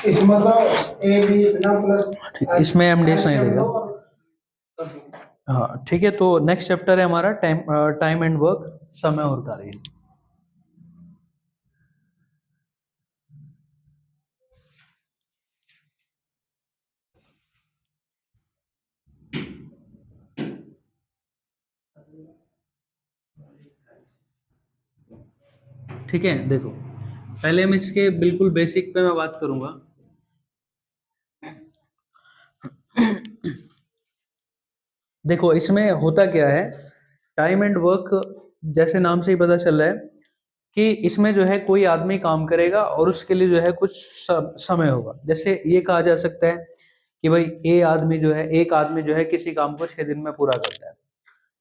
इसमें तो A B इतना प्लस इसमें एम डेस नहीं एलसीएम देगा। लो और हाँ ठीक है, तो नेक्स्ट चैप्टर है हमारा टाइम एंड वर्क, समय और कार्य। ठीक है, देखो पहले हम इसके बिल्कुल बेसिक पे मैं बात करूंगा। देखो इसमें होता क्या है, टाइम एंड वर्क जैसे नाम से ही पता चल रहा है कि इसमें जो है कोई आदमी काम करेगा और उसके लिए जो है कुछ समय होगा। जैसे ये कहा जा सकता है कि भाई एक आदमी जो है किसी काम को 6 दिन में पूरा करता है,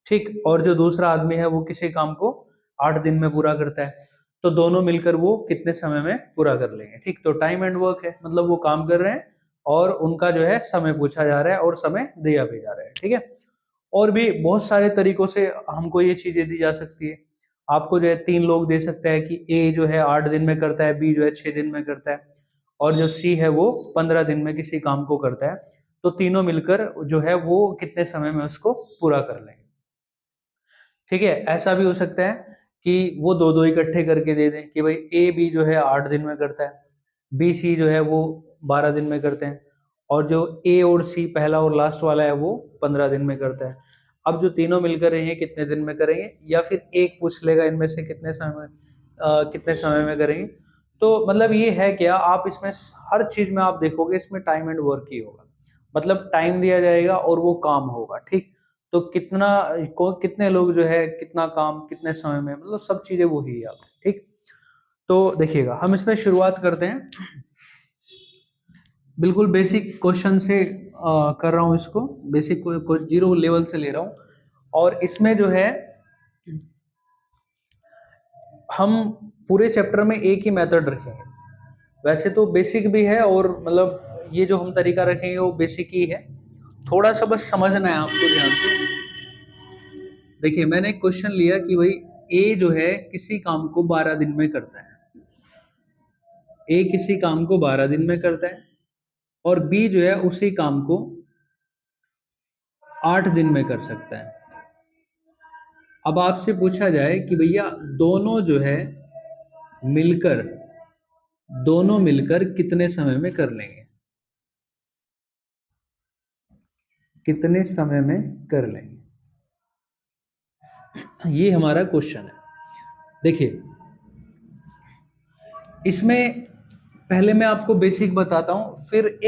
ठीक, और जो दूसरा आदमी है वो किसी काम को 8 दिन में पूरा करता है। तो दोनों मिलकर वो कितने समय में पूरा कर लेंगे, ठीक। तो टाइम एंड वर्क है, मतलब वो काम कर रहे हैं और उनका जो है समय पूछा जा रहा है और समय दिया भी जा रहा है, ठीक है। और भी बहुत सारे तरीकों से हमको ये चीजें दी जा सकती है। आपको जो है 3 लोग दे सकता है कि ए जो है 8 दिन में करता है, बी जो है 6 दिन में करता है, और जो सी है वो 15 दिन में किसी काम को करता है। तो तीनों मिलकर जो है वो कितने समय में उसको पूरा कर लेंगे, ठीक है। ऐसा भी हो सकता है कि वो दो दो इकट्ठे करके दे दें कि भाई ए बी जो है 8 दिन में करता है, बी सी जो है वो 12 दिन में करते हैं, और जो ए और सी पहला और लास्ट वाला है वो 15 दिन में करता है। अब जो तीनों मिलकर ये कितने दिन में करेंगे, या फिर एक पूछ लेगा इनमें से कितने समय में करेंगे। तो मतलब ये है क्या, आप इसमें हर चीज में आप देखोगे इसमें टाइम एंड वर्क ही होगा। मतलब टाइम दिया जाएगा और वो काम होगा, ठीक। तो कितने लोग जो है कितना काम कितने समय में, मतलब सब चीजें वो ही है, ठीक। तो देखिएगा हम इसमें शुरुआत करते हैं बिल्कुल बेसिक क्वेश्चन से, कर रहा हूं इसको, बेसिक को जीरो लेवल से ले रहा हूं। और इसमें जो है हम पूरे चैप्टर में एक ही मेथड रखेंगे। वैसे तो बेसिक भी है, और मतलब ये जो हम तरीका रखेंगे वो बेसिक ही है, थोड़ा सा बस समझना है आपको ध्यान से। देखिए मैंने एक क्वेश्चन लिया कि भाई ए जो है किसी काम को 12 दिन में करता है, ए किसी काम को 12 दिन में करता है, और बी जो है उसी काम को 8 दिन में कर सकता है। अब आपसे पूछा जाए कि भैया मिलकर दोनों मिलकर कितने समय में कर लेंगे, कितने समय में कर लेंगे, ये हमारा क्वेश्चन है। देखिए इसमें पहले मैं आपको बेसिक बताता हूं, फिर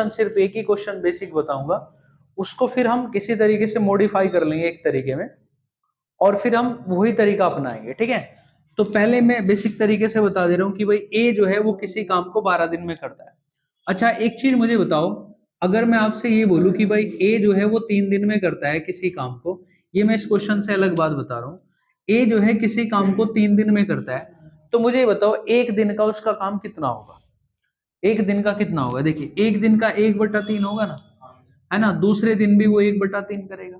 सिर्फ एक ही क्वेश्चन बेसिक बताऊंगा, उसको फिर हम किसी तरीके से मॉडिफाई कर लेंगे एक तरीके में, और फिर हम वही तरीका अपनाएंगे, ठीक है। तो पहले मैं बेसिक तरीके से बता दे रहा हूँ कि भाई ए जो है वो किसी काम को 12 दिन में करता है। अच्छा एक चीज मुझे बताओ, अगर मैं आपसे ये बोलूं कि भाई ए जो है वो 3 दिन में करता है किसी काम को, ये मैं इस क्वेश्चन से अलग बात बता रहा हूँ, ए जो है किसी काम को 3 दिन में करता है, तो मुझे ये बताओ एक दिन का उसका काम कितना होगा, एक दिन का कितना होगा। देखिए एक दिन का 1/3 होगा ना, है ना। दूसरे दिन भी वो 1/3 करेगा,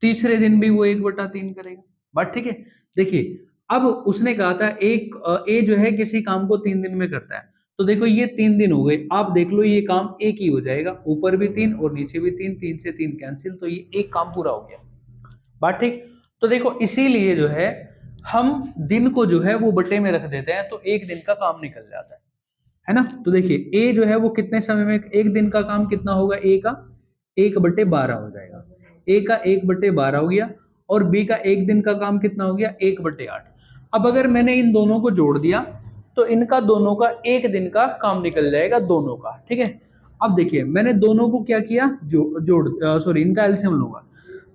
तीसरे दिन भी वो 1/3 करेगा, बात ठीक है। देखिए अब उसने कहा था ए जो है किसी काम को 3 दिन में करता है, तो देखो ये 3 दिन हो गए, आप देख लो ये काम एक ही हो जाएगा, ऊपर भी 3 और नीचे भी 3, 3 से 3 कैंसिल, तो ये एक काम पूरा हो गया, बात ठीक। तो देखो इसीलिए जो है हम दिन को जो है वो बटे में रख देते हैं, तो एक दिन का काम निकल जाता है ना। तो देखिए ए जो है वो कितने समय में, एक दिन का काम कितना होगा, ए का 1/12 हो जाएगा, ए का 1/12 हो गया, और बी का एक दिन का काम कितना हो गया, 1/8। अब अगर मैंने इन दोनों को जोड़ दिया तो इनका दोनों का एक दिन का काम निकल जाएगा दोनों का, ठीक है। अब देखिए मैंने दोनों को क्या किया, सॉरी इनका एलसीएम लूंगा,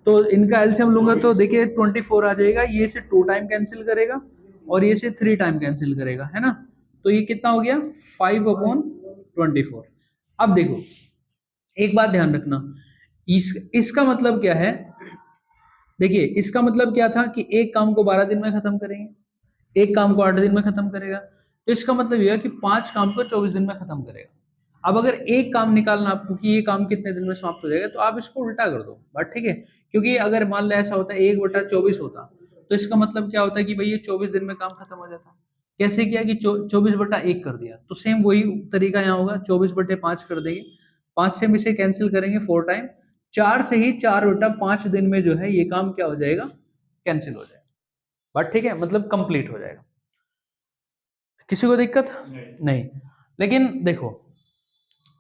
तो इनका एलसीएम लूंगा तो देखिए 24 आ जाएगा, ये से 2 टाइम कैंसिल करेगा और ये से 3 टाइम कैंसिल करेगा, है ना। तो ये कितना हो गया, 5/24। अब देखो एक बात ध्यान रखना, इसका मतलब क्या है, देखिए इसका मतलब क्या था कि एक काम को 12 दिन में खत्म करेंगे, एक काम को 8 दिन में खत्म करेगा, तो इसका मतलब यह है कि 5 काम को 24 दिन में खत्म करेगा। अब अगर एक काम निकालना आपको कि ये काम कितने दिन में समाप्त हो जाएगा, तो आप इसको उल्टा कर दो, बात ठीक है। क्योंकि अगर मान लो ऐसा होता है 1/24 होता, तो इसका मतलब क्या होता है कि भाई ये 24 दिन में काम खत्म हो जाता, कैसे किया कि 24/1 कर दिया, तो सेम वही तरीका यहाँ होगा, 24/5 कर देंगे, 5 से हम इसे कैंसिल करेंगे 4 टाइम, 4 से ही 4/5 दिन में जो है ये काम क्या हो जाएगा, कैंसिल हो जाएगा। बात ठीक है, मतलब कंप्लीट हो जाएगा। किसी को दिक्कत नहीं। लेकिन देखो,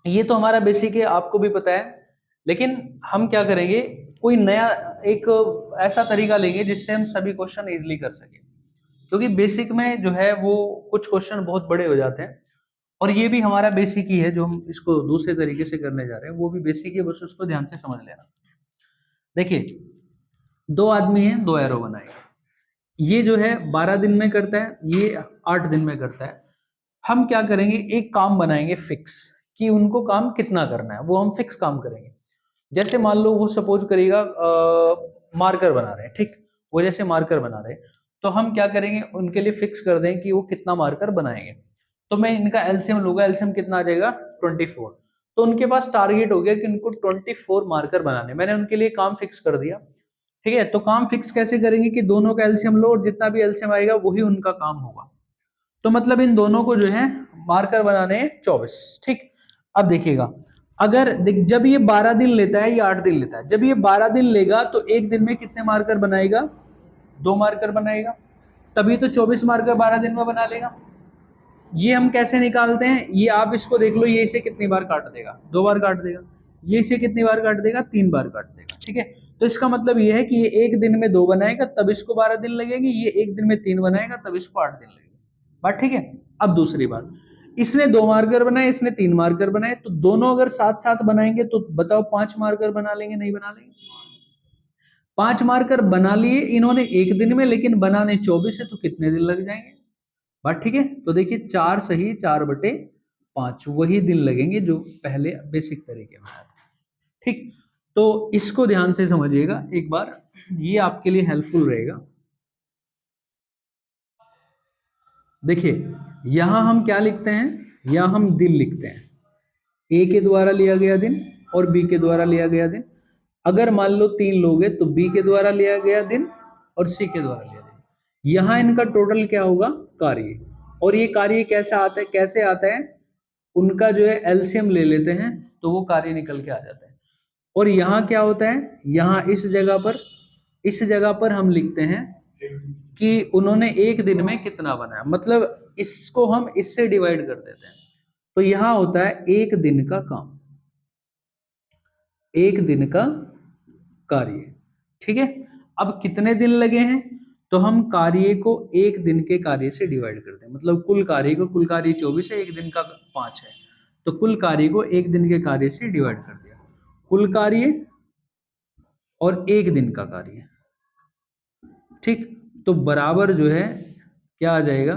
ये तो हमारा बेसिक है, आपको भी पता है, लेकिन हम क्या करेंगे, कोई नया एक ऐसा तरीका लेंगे जिससे हम सभी क्वेश्चन इजीली कर सके, क्योंकि बेसिक में जो है वो कुछ क्वेश्चन बहुत बड़े हो जाते हैं, और ये भी हमारा बेसिक ही है, जो हम इसको दूसरे तरीके से करने जा रहे हैं वो भी बेसिक है, बस उसको ध्यान से समझ लेना। देखिए, दो आदमी हैं, दो एरो बनाए, ये जो है 12 दिन में करता है, ये 8 दिन में करता है। हम क्या करेंगे, एक काम बनाएंगे फिक्स, कि उनको काम कितना करना है वो हम फिक्स काम करेंगे। जैसे मान लो वो सपोज करेगा मार्कर बना रहे हैं, ठीक, वो जैसे मार्कर बना रहे हैं, तो हम क्या करेंगे, उनके लिए फिक्स कर दें कि वो कितना मार्कर बनाएंगे। तो मैं इनका एलसीएम लूंगा, एलसीएम कितना आ जाएगा, 24। तो उनके पास टारगेट हो गया कि उनको 24 मार्कर बनाने, मैंने उनके लिए काम फिक्स कर दिया। ठीक है, तो काम फिक्स कैसे करेंगे कि दोनों का एलसीएम लो और जितना भी एलसीएम आएगा वही उनका काम होगा। तो मतलब इन दोनों को जो है मार्कर बनाने हैं 24। ठीक, अब देखिएगा, अगर जब ये 12 दिन लेता है या 8 दिन लेता है, जब ये 12 दिन लेगा तो एक दिन में कितने मार्कर बनाएगा, 2 मार्कर बनाएगा, तभी तो 24 मार्कर 12 दिन में बना लेगा। ये हम कैसे निकालते हैं, ये आप इसको देख लो, ये इसे कितनी बार काट देगा, 2 बार काट देगा, ये इसे कितनी बार काट देगा, 3 बार काट देगा। ठीक है, तो इसका मतलब ये है कि ये एक दिन में 2 बनाएगा तब इसको 12 दिन लगेगी, ये एक दिन में 3 बनाएगा तब इसको 8 दिन लगेगी। बात ठीक है। अब दूसरी बात, इसने 2 मार्कर बनाए, इसने 3 मार्कर बनाए, तो दोनों अगर साथ साथ बनाएंगे तो बताओ 5 मार्कर बना लेंगे, नहीं बना लेंगे? 5 मार्कर बना लिए इन्होंने एक दिन में, लेकिन बनाने 24 है, तो कितने दिन लग जाएंगे? बात ठीक है। तो देखिए, 4 सही 4/5 वही दिन लगेंगे जो पहले बेसिक तरीके में आया था। ठीक, तो इसको ध्यान से समझिएगा एक बार, ये आपके लिए हेल्पफुल रहेगा। देखिए, यहां हम क्या लिखते हैं, यहां हम दिन लिखते हैं, ए के द्वारा लिया गया दिन और बी के द्वारा लिया गया दिन। अगर मान लो 3 लोग हैं तो बी के द्वारा लिया गया दिन और सी के द्वारा लिया दिन। यहां इनका टोटल क्या होगा, कार्य। और ये कार्य कैसा आता है, कैसे आता है, उनका जो है एलसीएम ले लेते हैं तो वो कार्य निकल के आ जाता है। और यहाँ क्या होता है, यहाँ इस जगह पर हम लिखते हैं कि उन्होंने एक दिन में कितना बनाया, मतलब इसको हम इससे डिवाइड कर देते हैं। तो यहां होता है एक दिन का काम, एक दिन का कार्य। ठीक है, अब कितने दिन लगे हैं, तो हम कार्य को एक दिन के कार्य से डिवाइड करते हैं, मतलब कुल कार्य 24 है, एक दिन का 5 है, तो कुल कार्य को एक दिन के कार्य से डिवाइड कर दिया। कुल कार्य और एक दिन का कार्य, ठीक, तो बराबर जो है क्या आ जाएगा,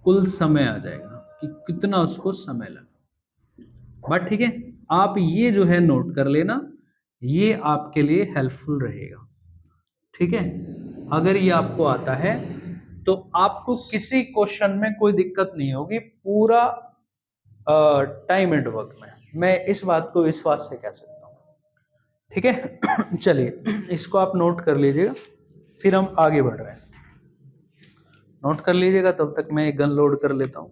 कुल समय आ जाएगा कि कितना उसको समय लगा। बात ठीक है, आप ये जो है नोट कर लेना, ये आपके लिए हेल्पफुल रहेगा। ठीक है, अगर ये आपको आता है तो आपको किसी क्वेश्चन में कोई दिक्कत नहीं होगी पूरा टाइम एंड वर्क में, मैं इस बात को विश्वास से कह सकता हूँ। ठीक है चलिए, इसको आप नोट कर लीजिएगा, फिर हम आगे बढ़ रहे हैं। नोट कर लीजिएगा, तब तक मैं गन लोड कर लेता हूँ।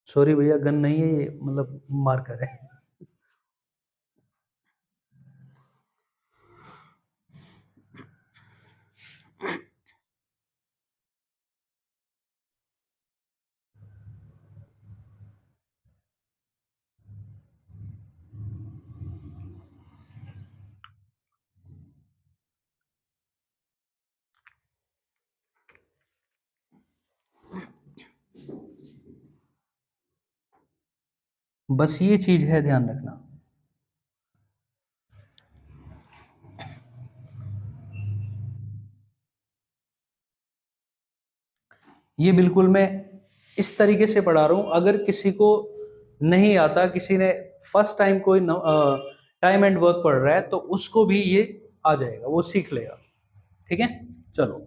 सॉरी भैया, गन नहीं है ये, मतलब मार्कर है। बस ये चीज है, ध्यान रखना। ये बिल्कुल मैं इस तरीके से पढ़ा रहा हूं, अगर किसी को नहीं आता, किसी ने फर्स्ट टाइम कोई टाइम एंड वर्क पढ़ रहा है, तो उसको भी ये आ जाएगा, वो सीख लेगा। ठीक है, चलो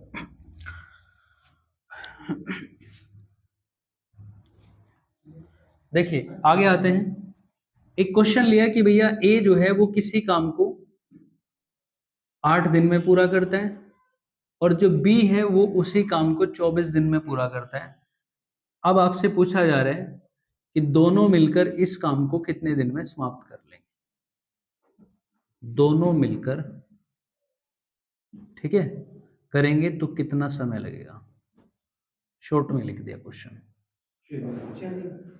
देखिए आगे आते हैं। एक क्वेश्चन लिया कि भैया ए जो है वो किसी काम को 8 दिन में पूरा करता है और जो बी है वो उसी काम को 24 दिन में पूरा करता है। अब आपसे पूछा जा रहा है कि दोनों मिलकर इस काम को कितने दिन में समाप्त कर लेंगे। दोनों मिलकर, ठीक है, करेंगे तो कितना समय लगेगा। शॉर्ट में लिख दिया क्वेश्चन,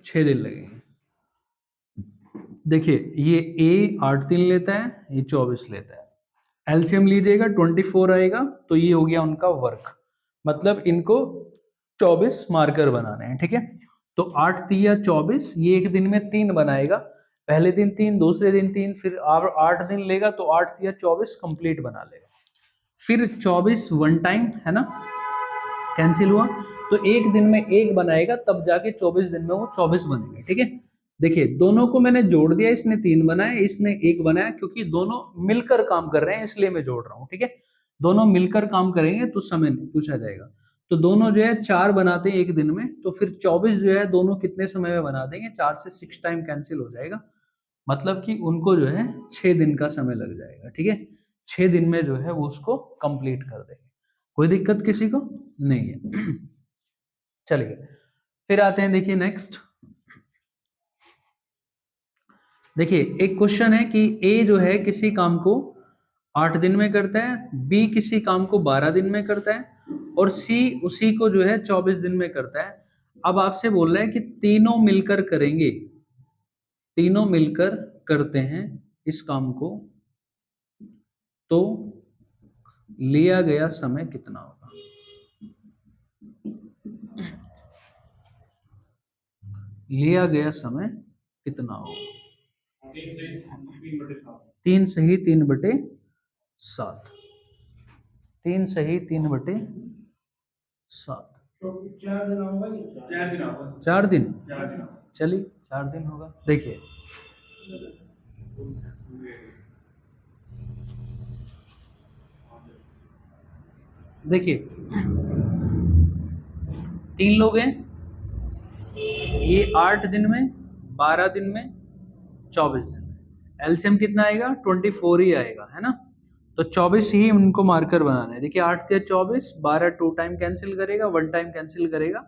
6 दिन लगेंगे। देखिए ये ए 8 दिन लेता है, ये 24 लेता है। एलसीएम लीजिएगा 24 आएगा, तो ये हो गया उनका वर्क, मतलब इनको 24 मार्कर बनाने हैं, ठीक है। तो 8 तिया 24, ये एक दिन में 3 बनाएगा। पहले दिन 3, दूसरे दिन 3, फिर 8 दिन लेगा तो 8 तिया 24 कंप्लीट बना लेगा। फिर 24 वन टाइम है ना, कैंसिल हुआ, तो एक दिन में एक बनाएगा, तब जाके 24 दिन में वो 24 बनेंगे, ठीक है। देखिए दोनों को मैंने जोड़ दिया, इसने 3 बनाया, इसने 1 बनाया, क्योंकि दोनों मिलकर काम कर रहे हैं इसलिए मैं जोड़ रहा हूँ, ठीक है। दोनों मिलकर काम करेंगे तो समय पूछा जाएगा। तो दोनों जो है 4 बनाते हैं एक दिन में, तो फिर 24 जो है दोनों कितने समय में बना देंगे, 4 से 6 टाइम कैंसिल हो जाएगा, मतलब कि उनको जो है 6 दिन का समय लग जाएगा, ठीक है। 6 दिन में जो है वो उसको कंप्लीट कर देंगे। कोई दिक्कत किसी को नहीं है। चलिए फिर आते हैं, देखिए नेक्स्ट। देखिए एक क्वेश्चन है कि ए जो है किसी काम को 8 दिन में करता है, बी किसी काम को 12 दिन में करता है और सी उसी को जो है 24 दिन में करता है। अब आपसे बोल रहा है कि तीनों मिलकर करेंगे, तीनों मिलकर करते हैं इस काम को, तो लिया गया समय कितना होगा। लिया गया समय कितना होगा। 3 सही 3/7, 3 सही 3/7। तो 4 दिन होगा कि 4 दिन, चलिए 4 दिन होगा। देखिए देखिए 3 लोग हैं, ये 8 दिन में, 12 दिन में, 24 दिन में। एलसीएम कितना आएगा, 24 ही आएगा, है ना। तो 24 ही उनको मार्कर बनाना है। देखिए 8 या 24, 12 2 टाइम कैंसिल करेगा, 1 टाइम कैंसिल करेगा।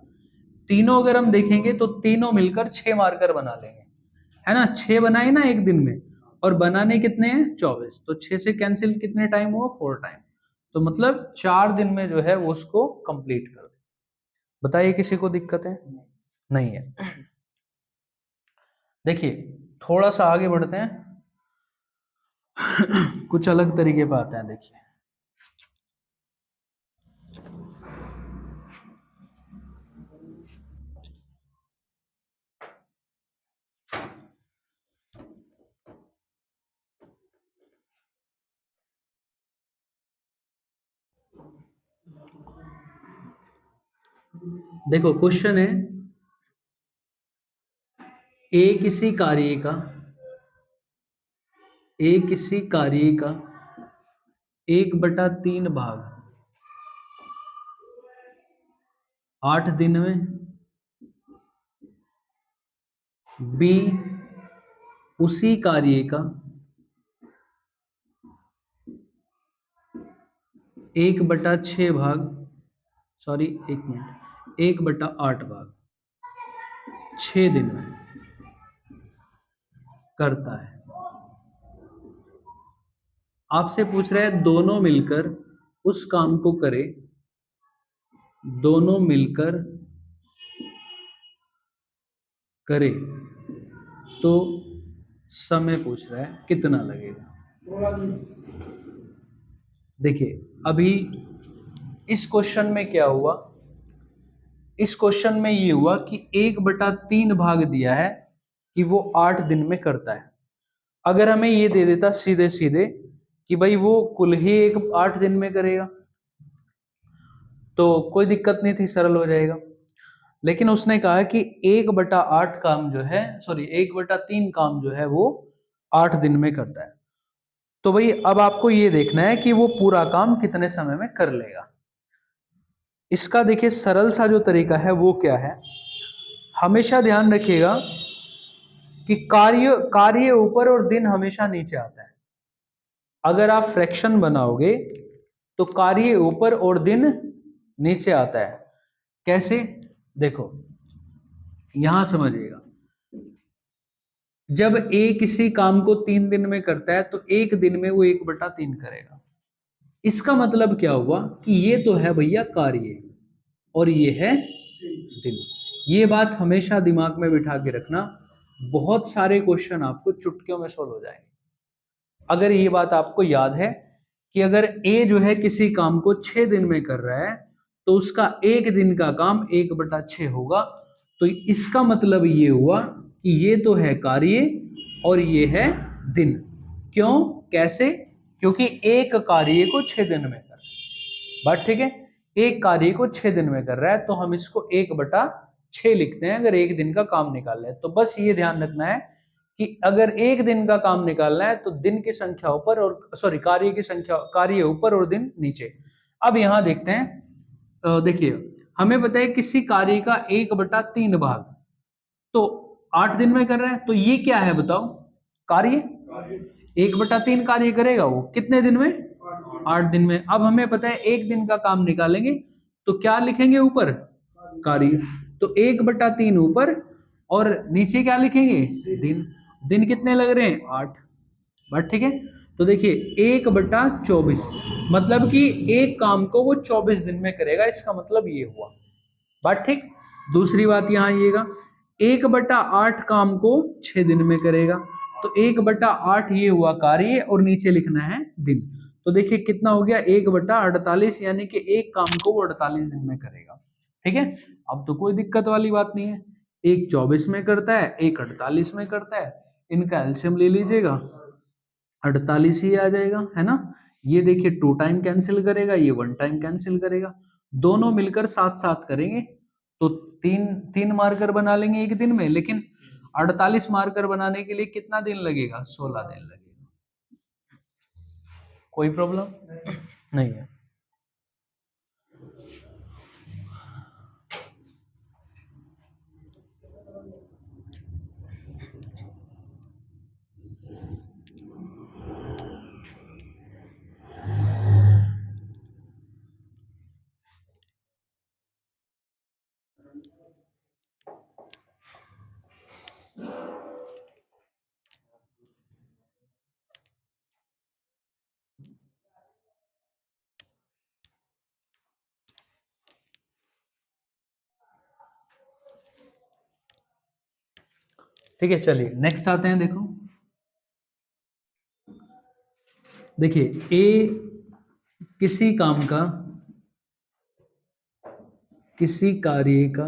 तीनों अगर हम देखेंगे तो तीनों मिलकर 6 मार्कर बना लेंगे, है ना। 6 बनाए ना एक दिन में, और बनाने कितने हैं 24, तो 6 से कैंसिल कितने टाइम हुआ 4 टाइम, तो मतलब 4 दिन में जो है वो उसको कंप्लीट कर दे। बताइए किसी को दिक्कत है, नहीं है। देखिए थोड़ा सा आगे बढ़ते हैं। कुछ अलग तरीके पे आते हैं, देखिए देखो क्वेश्चन है, ए किसी कार्य का, ए किसी कार्य का 1/3 भाग 8 दिन में, बी उसी कार्य का 1/6 भाग, सॉरी 1 मिनट, 1/8 भाग 6 दिन में करता है। आपसे पूछ रहे हैं दोनों मिलकर उस काम को करे, दोनों मिलकर करे तो समय पूछ रहा है कितना लगेगा। 16 दिन। देखिए अभी इस क्वेश्चन में क्या हुआ, इस क्वेश्चन में ये हुआ कि 1/3 भाग दिया है कि वो 8 दिन में करता है। अगर हमें ये दे देता सीधे सीधे कि भाई वो कुल ही 8 दिन में करेगा, तो कोई दिक्कत नहीं थी, सरल हो जाएगा। लेकिन उसने कहा कि 1/8 काम जो है, सॉरी 1/3 काम जो है वो 8 दिन में करता है। तो भाई अब आपको ये देखना है कि वो पूरा काम कितने समय में कर लेगा। इसका देखिए सरल सा जो तरीका है वो क्या है, हमेशा ध्यान रखिएगा कि कार्य कार्य ऊपर और दिन हमेशा नीचे आता है। अगर आप फ्रैक्शन बनाओगे तो कार्य ऊपर और दिन नीचे आता है। कैसे? देखो यहां समझिएगा, जब ए किसी काम को 3 दिन में करता है तो एक दिन में वो 1/3 करेगा। इसका मतलब क्या हुआ कि ये तो है भैया कार्य और ये है दिन। ये बात हमेशा दिमाग में बिठा के रखना, बहुत सारे क्वेश्चन आपको चुटकियों में सोल्व हो जाएंगे अगर ये बात आपको याद है कि अगर ए जो है किसी काम को 6 दिन में कर रहा है तो उसका एक दिन का काम 1/6 होगा। तो इसका मतलब ये हुआ कि ये तो है कार्य और ये है दिन। क्यों? कैसे? क्योंकि एक कार्य को 6 दिन में कर रहा है। बात ठीक है? एक कार्य को 6 दिन में कर रहा है तो हम इसको 1/6 लिखते हैं अगर एक दिन का काम निकालना है। तो बस ये ध्यान रखना है कि अगर एक दिन का काम निकालना है तो दिन की संख्या ऊपर और सॉरी कार्य की संख्या, कार्य ऊपर और दिन नीचे। अब यहां देखते हैं, देखिए हमें पता है किसी कार्य का 1/3 भाग तो 8 दिन में कर रहा है, तो ये क्या है बताओ? कार्य। 1/3 कार्य करेगा वो कितने दिन में? 8 दिन में। अब हमें पता है एक दिन का काम निकालेंगे तो क्या लिखेंगे ऊपर? कार्य। तो 1/3 ऊपर और नीचे क्या लिखेंगे? दिन। दिन कितने लग रहे हैं? 8। बात ठीक है? तो देखिए 1/24 मतलब कि एक काम को वो 24 दिन में करेगा, इसका मतलब ये हुआ। बात ठीक? दूसरी बात यहां आइएगा, 1/8 काम को 6 दिन में करेगा तो 1/8 ये हुआ कार्य और नीचे लिखना है दिन। तो देखिए कितना हो गया? 1/48 यानी कि एक काम को वो 48 दिन में करेगा। ठीक है? अब तो कोई दिक्कत वाली बात नहीं है। एक 24 में करता है, एक 48 में करता है, इनका एलसीएम ले लीजिएगा, 48 ही आ जाएगा, है ना? ये देखिए 2 टाइम कैंसिल करेगा, ये 1 टाइम कैंसिल करेगा, दोनों मिलकर साथ साथ करेंगे तो तीन तीन मार्कर बना लेंगे एक दिन में। लेकिन 48 मार्कर बनाने के लिए कितना दिन लगेगा? 16 दिन लगेगा। कोई प्रॉब्लम नहीं है। ठीक है, चलिए नेक्स्ट आते हैं। देखो देखिए ए किसी काम का, किसी कार्य का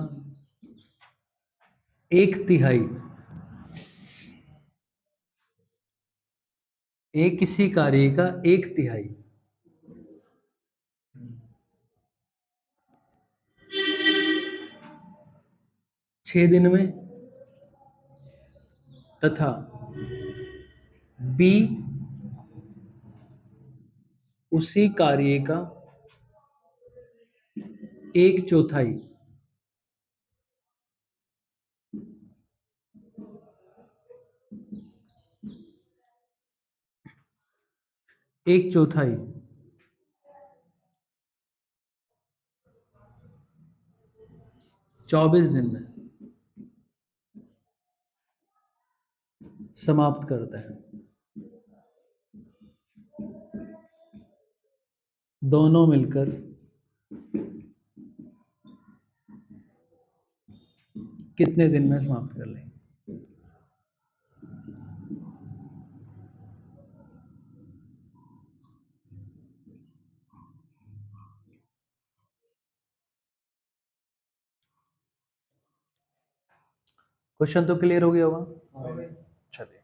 1/3, ए किसी कार्य का 1/3 6 दिन में तथा बी उसी कार्य का 1/4 1/4 24 दिन में समाप्त करता है। दोनों मिलकर कितने दिन में समाप्त कर लेंगे? क्वेश्चन तो क्लियर हो गया होगा। चलिए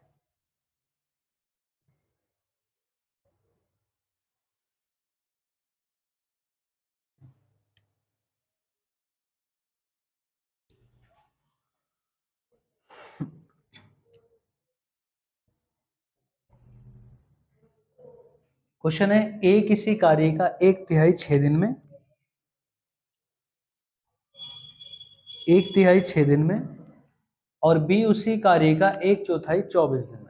क्वेश्चन है ए किसी कार्य का 1/3 6 दिन में, 1/3 6 दिन में और बी उसी कार्य का 1/4 24 दिन में।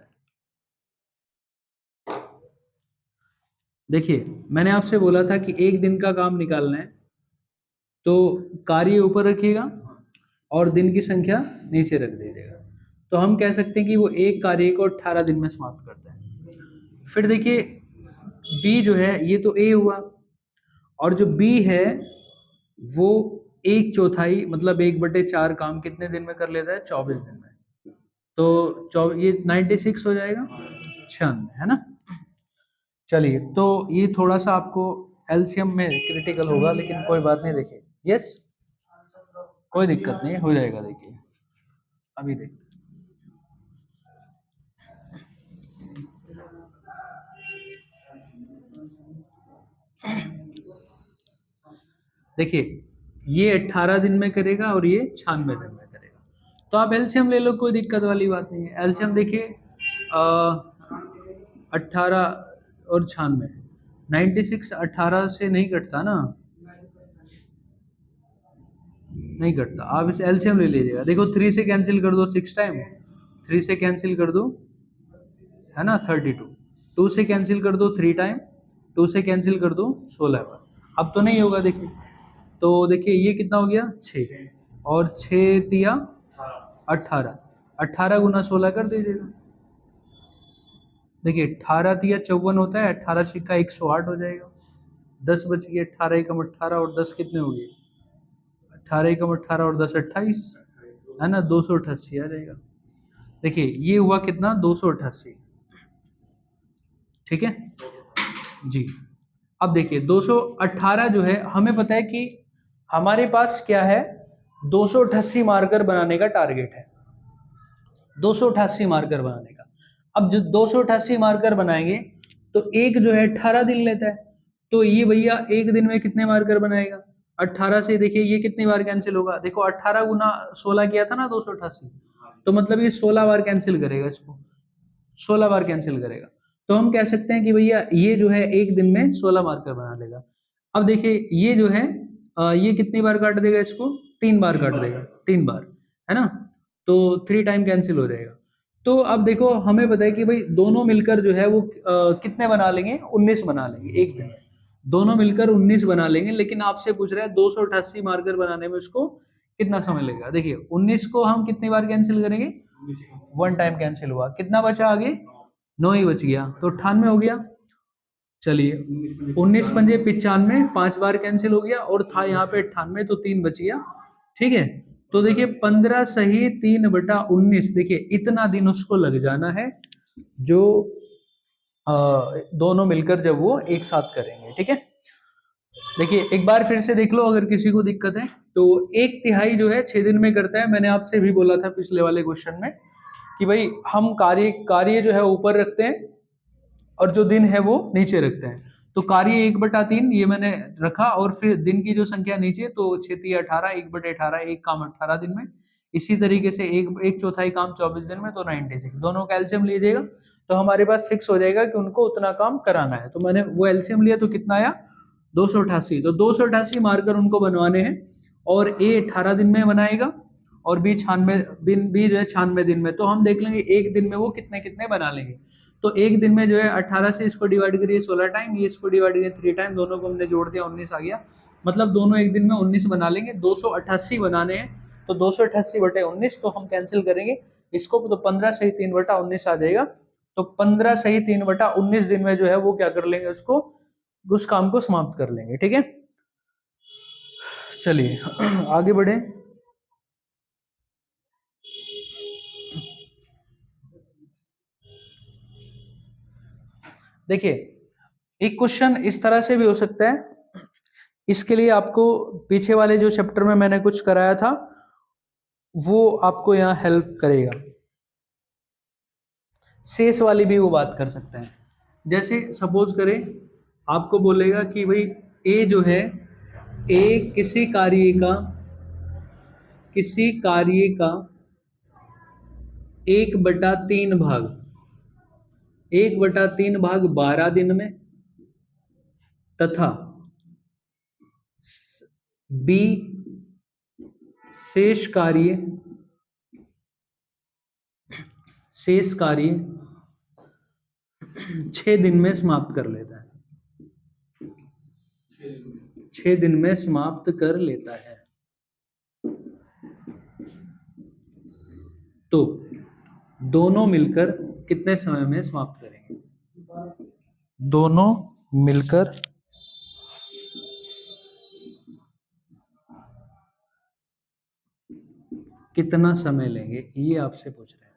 देखिए मैंने आपसे बोला था कि एक दिन का काम निकालना है, तो कार्य ऊपर रखिएगा और दिन की संख्या नीचे रख दीजिएगा। तो हम कह सकते हैं कि वो एक कार्य को 18 दिन में समाप्त करता है। फिर देखिए बी जो है ये तो ए हुआ, और जो बी है वो 1/4 मतलब 1/4 काम कितने दिन में कर लेता है? 24 दिन में। तो ये 96 हो जाएगा, 96 है ना। चलिए तो ये थोड़ा सा आपको एलसीएम में क्रिटिकल होगा, लेकिन कोई बात नहीं। देखिए यस, कोई दिक्कत नहीं, हो जाएगा। देखिए अभी देखिए ये 18 दिन में करेगा और ये 96 दिन में करेगा। तो आप एलसीएम ले लो, कोई दिक्कत वाली बात नहीं है। एलसीएम देखिए 18 और 96, 96 18 से नहीं कटता ना, नहीं कटता। आप इसे एलसीएम ले लीजिएगा। देखो 3 से कैंसिल कर दो 6 टाइम, 3 से कैंसिल कर दो है ना 32, 2 से कैंसिल कर दो 3 टाइम, 2 से कैंसिल कर दो 16 बार। अब तो नहीं होगा। देखिए तो देखिए ये कितना हो गया 6, और 6 तिया 18, 18 गुना 16 कर दीजिएगा। देखिए 18 तिया 54 होता है, 18 छिक्का 108 हो जाएगा। 10 बच गए, 18 एकम 18 और 10 कितने हो गए? 18 एकम 18 और 10 28, है ना, 288 आ जाएगा। देखिए ये हुआ कितना? 288। ठीक है जी। अब देखिए 218 जो है, हमें पता है कि हमारे पास क्या है, 288 मार्कर बनाने का टारगेट है, 288 मार्कर बनाने का। अब जो 288 मार्कर बनाएंगे तो एक जो है 18 दिन लेता है, तो ये भैया एक दिन में कितने मार्कर बनाएगा? 18 से देखिए ये कितनी बार कैंसिल होगा? देखो 18 गुना 16 किया था ना 288, तो मतलब ये 16 बार कैंसिल करेगा इसको, 16 बार कैंसिल करेगा। तो हम कह सकते हैं कि भैया ये जो है एक दिन में 16 मार्कर बना लेगा। अब देखिए ये जो है ये कितनी बार काट देगा इसको? 3 बार काट देगा, 3 बार, है ना। तो 3 टाइम कैंसिल हो जाएगा। तो अब देखो हमें पता है कि भाई दोनों मिलकर जो है वो कितने बना लेंगे? 19 बना लेंगे एक दिन में। दोनों मिलकर 19 बना लेंगे, लेकिन आपसे पूछ रहा है 288 मार्कर बनाने में उसको कितना समय लगेगा। देखिए 19 को हम कितनी बार कैंसिल करेंगे? 1 टाइम कैंसिल हुआ, कितना बचा आगे? 9 ही बच गया, तो 98 हो गया। चलिए 19 पंजे 95, 5 बार कैंसिल हो गया, और था यहाँ पे 98, तो 3 बच गया। ठीक है, तो देखिए 15 सही 3/19, देखिए इतना दिन उसको लग जाना है, जो दोनों मिलकर जब वो एक साथ करेंगे। ठीक है, देखिए एक बार फिर से देख लो अगर किसी को दिक्कत है। तो 1/3 जो है 6 दिन में करता है। मैंने आपसे भी बोला था पिछले वाले क्वेश्चन में कि भाई हम कार्य कार्य जो है ऊपर रखते हैं और जो दिन है वो नीचे रखते हैं। तो कार्य 1/3 ये मैंने रखा, और फिर दिन की जो संख्या नीचे, तो 6 18, 1/18, एक काम 18 दिन में। इसी तरीके से एक चौथाई काम 24 दिन में, तो 96। दोनों का एलसीएम लीजिएगा तो हमारे पास फिक्स हो जाएगा कि उनको उतना काम कराना है। तो मैंने वो एलसीएम लिया तो कितना आया? 288। तो 288 मार्कर उनको बनवाने हैं, और ए 18 दिन में बनाएगा और बी 96 बी जो है 96 दिन में। तो हम देख लेंगे एक दिन में वो कितने कितने बना लेंगे। तो एक दिन में जो है 18 से इसको डिवाइड करिए 16 टाइम, ये इसको डिवाइड करिए 3 टाइम, दोनों को हमने जोड़ दिया 19 आ गया। मतलब दोनों एक दिन में 19 बना लेंगे। 288 बनाने हैं, तो 288/19, तो हम कैंसिल करेंगे इसको, तो 15 सही 3/19 आ जाएगा। तो 15 सही 3/19 दिन में जो है वो क्या कर लेंगे, उसको उस काम को समाप्त कर लेंगे। ठीक है, चलिए आगे बढ़े। देखिए एक क्वेश्चन इस तरह से भी हो सकता है, इसके लिए आपको पीछे वाले जो चैप्टर में मैंने कुछ कराया था वो आपको यहाँ हेल्प करेगा। शेष वाली भी वो बात कर सकते हैं। जैसे सपोज करें आपको बोलेगा कि भाई ए जो है, ए किसी कार्य का 1/3 भाग, 1/3 भाग 12 दिन में, तथा बी शेष कार्य शेष कार्य 6 दिन में समाप्त कर लेता है, 6 दिन में समाप्त कर लेता है। तो दोनों मिलकर कितने समय में समाप्त करेंगे? दोनों मिलकर कितना समय लेंगे, ये आपसे पूछ रहे हैं।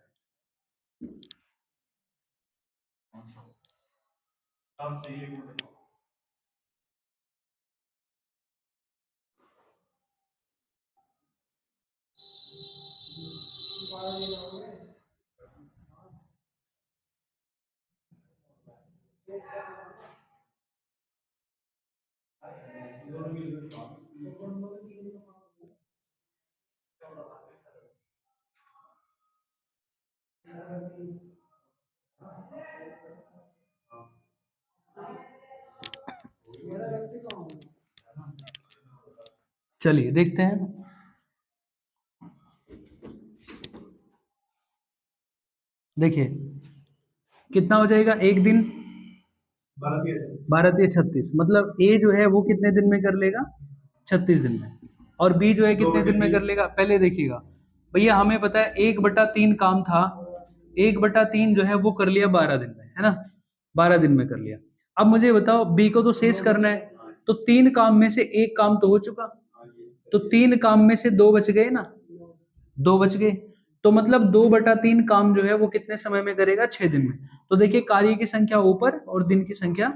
चलिए देखते हैं। देखिए कितना हो जाएगा, एक दिन 12 या 36, मतलब ए जो है वो कितने दिन में कर लेगा? 36 दिन में। और बी जो है कितने दिन में कर लेगा? पहले देखिएगा भैया, हमें पता है 1/3 काम था, 1/3 जो है वो कर लिया 12 दिन में, है ना, 12 दिन में कर लिया। अब मुझे बताओ बी को तो शेष करना है, तो 3 काम में से एक काम तो हो चुका, तो 3 काम में से 2 बच गए ना, 2 बच गए। तो मतलब 2/3 काम जो है वो कितने समय में करेगा? 6 दिन में। तो देखिए कार्य की संख्या ऊपर और दिन की संख्या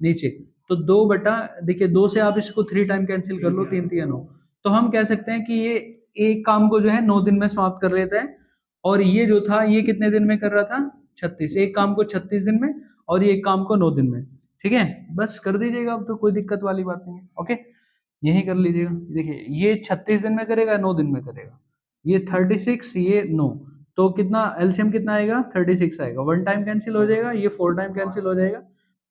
नीचे, तो 2 बटा, देखिए 2 से आप इसको 3 टाइम कैंसिल कर लो, 3 3 9, तो हम कह सकते हैं कि ये एक काम को जो है 9 दिन में समाप्त कर लेता है। और ये जो था ये कितने दिन में कर रहा था? 36, एक काम को 36 दिन में और ये एक काम को 9 दिन में। ठीक है, बस कर दीजिएगा, अब तो कोई दिक्कत वाली बात नहीं है। ओके, यही कर लीजिएगा। देखिए ये 36 दिन में करेगा, 9 दिन में करेगा, ये 36, ये 9, तो कितना एलसीएम कितना आएगा? 36 आएगा। 1 टाइम कैंसिल हो जाएगा, ये 4 टाइम कैंसिल हो जाएगा।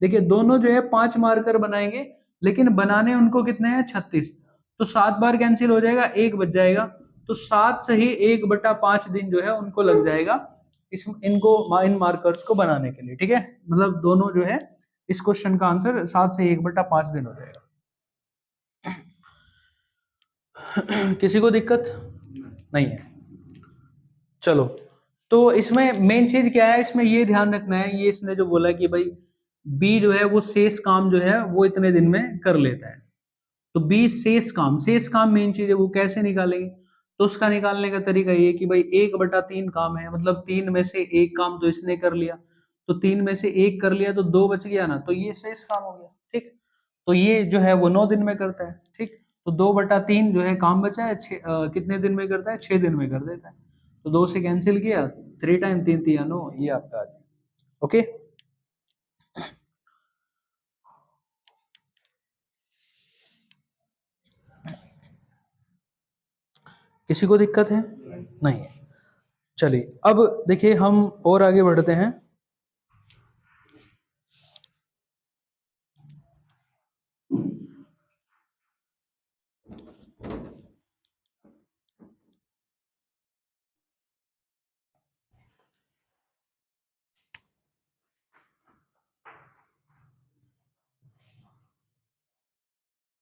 देखिए दोनों जो है 5 मार्कर बनाएंगे, लेकिन बनाने उनको कितने हैं? 36, तो 7 बार कैंसिल हो जाएगा, एक बच जाएगा। तो 7 से ही 1/5 दिन जो है उनको लग जाएगा इस इनको इन मार्कर्स को बनाने के लिए। ठीक है, मतलब दोनों जो है इस क्वेश्चन का आंसर 7 से 1/5 दिन हो जाएगा। किसी को दिक्कत नहीं है? चलो, तो इसमें मेन चीज क्या है, इसमें ये ध्यान रखना है, ये इसने जो बोला कि भाई बी जो है वो शेष काम जो है वो इतने दिन में कर लेता है। तो बी शेष काम मेन चीज है, वो कैसे निकालेंगे? तो उसका निकालने का तरीका ये कि भाई 1/3 काम है, मतलब 3 में से एक काम तो इसने कर लिया, तो 3 में से एक कर लिया तो 2 बच गया ना, तो ये शेष काम हो गया। ठीक, तो ये जो है वो 9 दिन में करता है। ठीक, तो 2/3 जो है काम बचा है, कितने दिन में करता है? 6 दिन में कर देता है। तो 2 से कैंसिल किया, 3 टाइम, 3 3 9, ये आपका आ गया। ओके, किसी को दिक्कत है? नहीं है। चलिए अब देखिए हम और आगे बढ़ते हैं।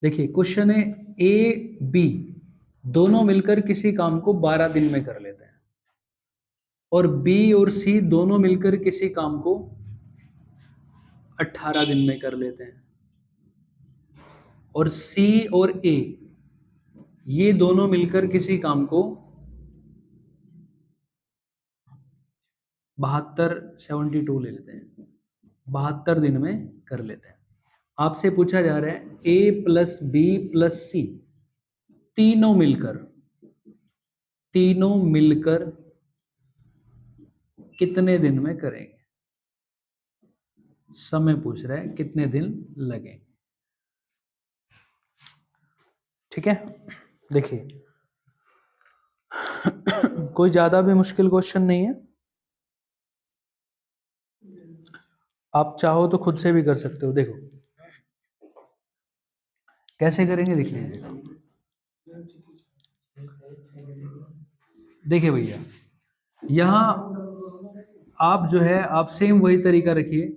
देखिए क्वेश्चन है, ए बी दोनों मिलकर किसी काम को 12 दिन में कर लेते हैं, और बी और सी दोनों मिलकर किसी काम को 18 दिन में कर लेते हैं, और सी और ए ये दोनों मिलकर किसी काम को 72 ले लेते हैं, 72 दिन में कर लेते हैं। आपसे पूछा जा रहा है ए प्लस बी प्लस सी तीनों मिलकर, तीनों मिलकर कितने दिन में करेंगे? समय पूछ रहा है कितने दिन लगेंगे। ठीक है, देखिए कोई ज्यादा भी मुश्किल क्वेश्चन नहीं है, आप चाहो तो खुद से भी कर सकते हो। देखो कैसे करेंगे, देख लीजिएगा। देखिए भैया, यहाँ आप जो है आप सेम वही तरीका रखिए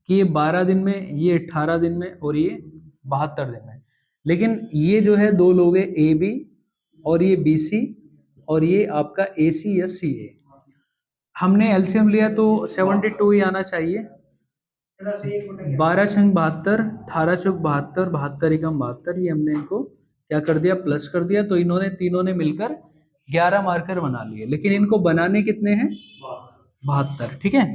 कि ये 12 दिन में, ये 18 दिन में और ये 72 दिन में। लेकिन ये जो है दो लोग हैं ए बी, और ये बी सी, और ये आपका ए सी या सी ए। हमने एलसीएम लिया तो 72 ही आना चाहिए। तेरा से एक बटा गया। 12×72, 18×72, 72 ये हमने इनको क्या कर दिया, प्लस कर दिया। तो इन्होंने तीनों ने मिलकर 11 मार्कर बना लिए, लेकिन इनको बनाने कितने हैं, 72। ठीक है,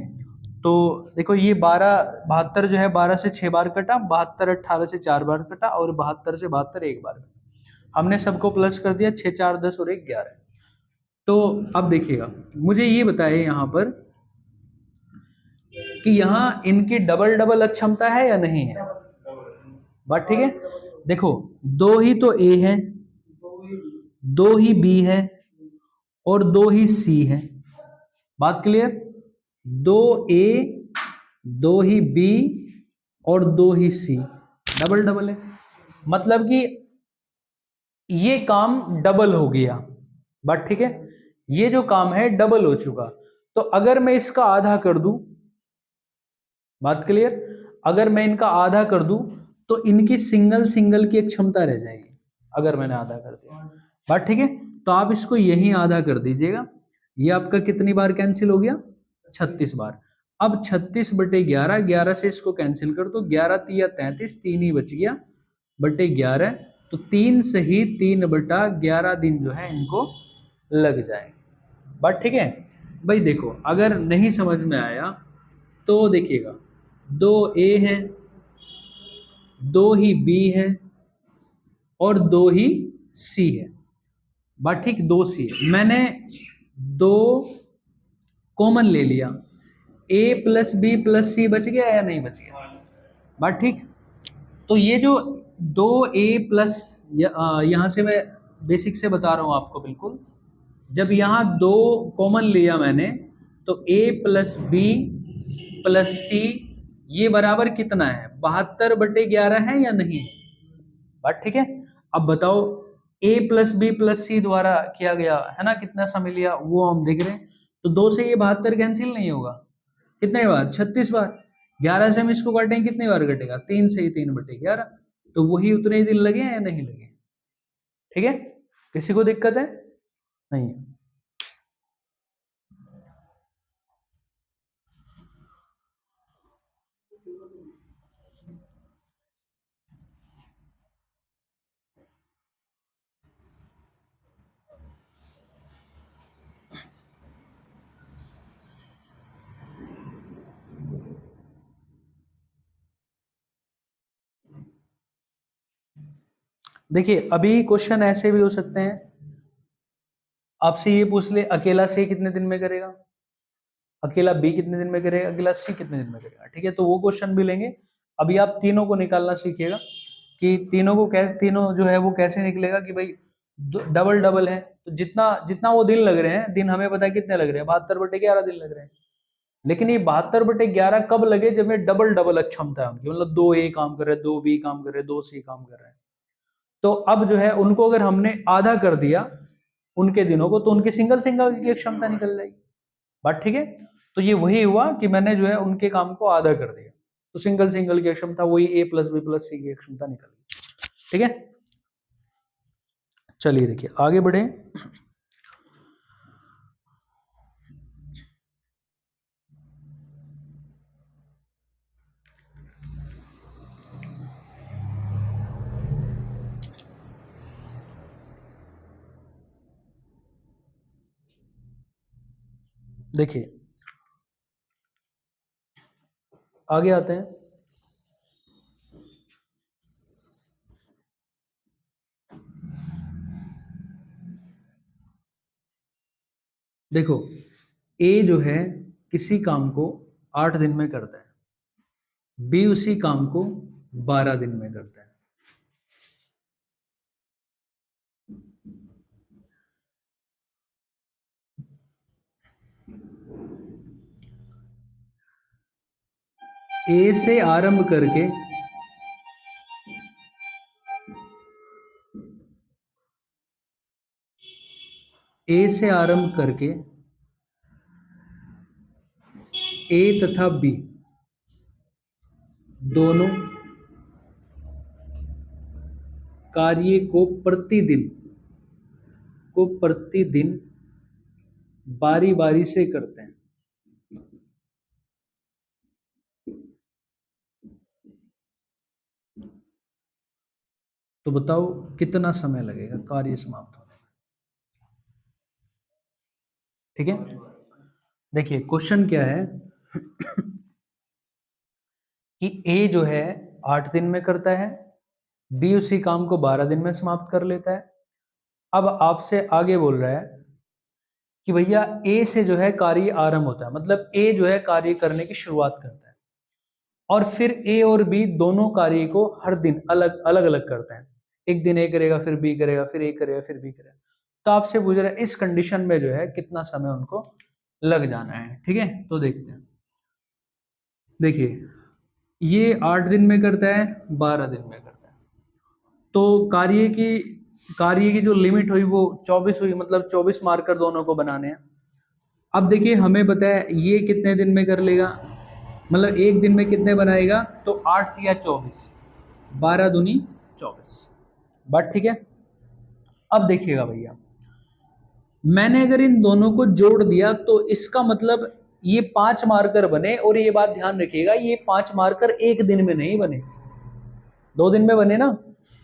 तो देखो ये 72 जो है 12 से 6 बार कटा, 72 18 से 4 बार कटा, और 72 से 72 एक बार कटा। हमने सबको प्लस कर दिया, 6 4 10 और 1 11। तो अब देखिएगा, मुझे ये बताइए यहाँ पर कि यहाँ इनकी डबल डबल अक्षमता है या नहीं है। बात ठीक है। देखो, दो ही तो ए है, दो ही बी है, और दो ही सी है। बात क्लियर। दो ए, दो ही बी, और दो ही सी, डबल डबल है। मतलब कि ये काम डबल हो गया। बात ठीक है, ये जो काम है डबल हो चुका। तो अगर मैं इसका आधा कर दूं, बात क्लियर, अगर मैं इनका आधा कर दूं तो इनकी सिंगल सिंगल की एक क्षमता रह जाएगी, अगर मैंने आधा कर दिया। बात ठीक है, तो आप इसको यही आधा कर दीजिएगा। ये आपका कितनी बार कैंसिल हो गया, 36 बार। अब 36/11, 11 से इसको कैंसिल कर दो, 11 तिया 33, 3 ही बच गया बटे 11। तो 3 से ही 3/11 दिन जो है इनको लग जाएंगे। बात ठीक है भाई। देखो, अगर नहीं समझ में आया तो देखिएगा, दो ए है, दो ही बी है, और दो ही सी है। बात ठीक, दो सी है। मैंने दो कॉमन ले लिया, ए प्लस बी प्लस सी बच गया या नहीं बच गया। बात ठीक। तो ये जो दो ए प्लस, यहाँ से मैं बेसिक से बता रहा हूँ आपको बिल्कुल। जब यहाँ दो कॉमन लिया मैंने, तो ए प्लस बी प्लस सी, ये बराबर कितना है, 72/11 है या नहीं है। बात ठीक है। अब बताओ, ए प्लस बी प्लस सी द्वारा किया गया है ना, कितना समय लिया वो हम देख रहे हैं। तो दो से ये 72 कैंसिल नहीं होगा, कितने बार, 36 बार। 11 से हम इसको काटेंगे, कितने बार कटेगा, 3 से ही 3/11। तो वही उतने ही दिन लगे या नहीं लगे। ठीक है, किसी को दिक्कत है, नहीं है। देखिए, अभी क्वेश्चन ऐसे भी हो सकते हैं, आपसे ये पूछ ले अकेला सी कितने दिन में करेगा, अकेला बी कितने दिन में करेगा, अकेला सी कितने दिन में करेगा। ठीक है, तो वो क्वेश्चन भी लेंगे। अभी आप तीनों को निकालना सीखिएगा कि तीनों को तीनों जो है वो कैसे निकलेगा कि भाई डबल डबल है। तो जितना जितना वो दिन लग रहे हैं, दिन हमें पता है कितने लग रहे हैं, 72/11 दिन लग रहे हैं। लेकिन ये 72/11 कब लगे, जब में डबल डबल अक्षमता है उनकी, मतलब दो ए काम कर रहे हैं, दो बी काम कर रहे हैं, दो सी काम कर रहे हैं। तो अब जो है उनको अगर हमने आधा कर दिया उनके दिनों को, तो उनकी सिंगल सिंगल की क्षमता निकल जाएगी। बात ठीक है। तो ये वही हुआ कि मैंने जो है उनके काम को आधा कर दिया, तो सिंगल सिंगल की क्षमता वही ए प्लस बी प्लस सी की क्षमता निकल गई। ठीक है, चलिए देखिए आगे बढ़े। देखिए आगे आते हैं। देखो, ए जो है किसी काम को 8 दिन में करता है, बी उसी काम को 12 दिन में करता है। ए से आरंभ करके ए से आरंभ करके ए तथा बी दोनों कार्य को प्रतिदिन बारी बारी से करते हैं, तो बताओ कितना समय लगेगा कार्य समाप्त होने में। ठीक है, देखिए क्वेश्चन क्या है कि ए जो है 8 दिन में करता है, बी उसी काम को 12 दिन में समाप्त कर लेता है। अब आपसे आगे बोल रहा है कि भैया ए से जो है कार्य आरंभ होता है, मतलब ए जो है कार्य करने की शुरुआत करता है, और फिर ए और बी दोनों कार्य को हर दिन अलग अलग अलग करते हैं। एक दिन ए करेगा, फिर बी करेगा, फिर ए करेगा, फिर बी करेगा। तो आपसे पूछ रहा है इस कंडीशन में जो है कितना समय उनको लग जाना है। ठीक है, तो देखते हैं। देखिए ये 8 दिन में करता है, 12 दिन में करता है, तो कार्य की जो लिमिट हुई वो 24 हुई, मतलब 24 मार्कर दोनों को बनाने हैं। अब देखिए हमें पता है ये कितने दिन में कर लेगा, मतलब एक दिन में कितने बनाएगा, तो 8 या 24, 12 दूनी 24। बात ठीक है। अब देखिएगा भैया, मैंने अगर इन दोनों को जोड़ दिया तो इसका मतलब ये 5 मार्कर बने, और ये बात ध्यान रखिएगा ये 5 मार्कर एक दिन में नहीं बने, 2 दिन में बने ना।